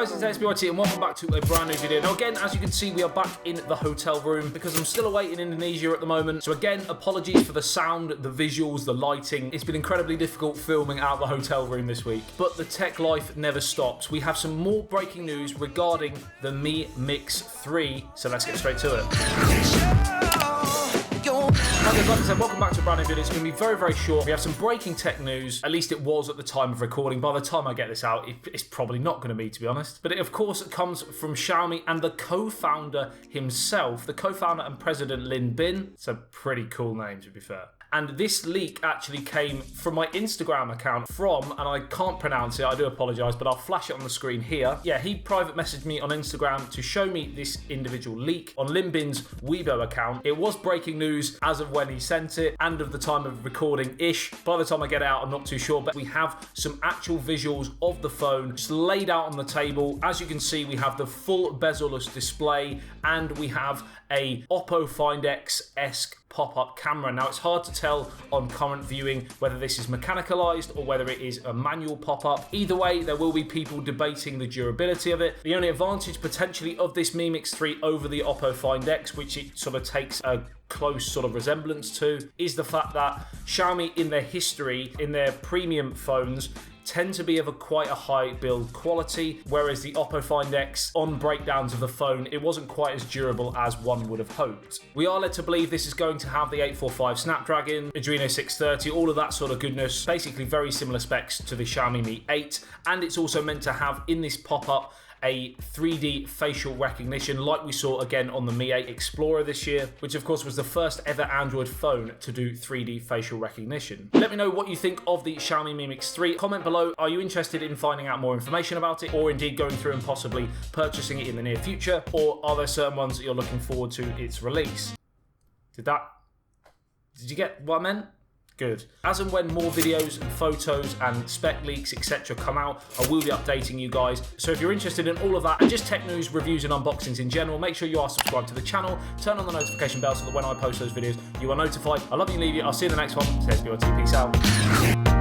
guys, it's ASBYT and welcome back to a brand new video. Now again, as you can see, we are back in the hotel room because I'm still away in Indonesia at the moment. So again, apologies for the sound, the visuals, the lighting. It's been incredibly difficult filming out the hotel room this week, but the tech life never stops. We have some more breaking news regarding the Mi Mix 3, so let's get straight to it. Okay, like I said, welcome back to a brand new video. It's going to be very, very short. We have some breaking tech news. At least it was at the time of recording. By the time I get this out, it's probably not going to be, to be honest. But it, of course, comes from Xiaomi and the co-founder himself, the co-founder and president Lin Bin. It's a pretty cool name, to be fair. And this leak actually came from my Instagram account and I can't pronounce it, I do apologise, but I'll flash it on the screen here. Yeah, he private messaged me on Instagram to show me this individual leak on Lin Bin's Weibo account. It was breaking news as of when he sent it and of the time of recording-ish. By the time I get it out, I'm not too sure, but we have some actual visuals of the phone just laid out on the table. As you can see, we have the full bezel-less display and we have a Oppo Find X-esque pop-up camera. Now, it's hard to tell on current viewing whether this is mechanicalized or whether it is a manual pop-up. Either way, there will be people debating the durability of it. The only advantage potentially of this Mi Mix 3 over the Oppo Find X, which it sort of takes a close sort of resemblance to, is the fact that Xiaomi in their history, in their premium phones, tend to be of quite a high build quality, whereas the Oppo Find X, on breakdowns of the phone, it wasn't quite as durable as one would have hoped. We are led to believe this is going to have the 845 Snapdragon, Adreno 630, all of that sort of goodness, basically very similar specs to the Xiaomi Mi 8, and it's also meant to have in this pop-up a 3D facial recognition like we saw again on the Mi 8 Explorer this year, which of course was the first ever Android phone to do 3D facial recognition. Let me know what you think of the Xiaomi Mi Mix 3. Comment below, are you interested in finding out more information about it or indeed going through and possibly purchasing it in the near future, or are there certain ones that you're looking forward to its release? Did you get what I meant? Good. As and when more videos and photos and spec leaks, etc. come out, I will be updating you guys. So if you're interested in all of that and just tech news, reviews and unboxings in general, make sure you are subscribed to the channel, turn on the notification bell so that when I post those videos, you are notified. I love you and leave you. I'll see you in the next one. Stay SBYT. Peace out.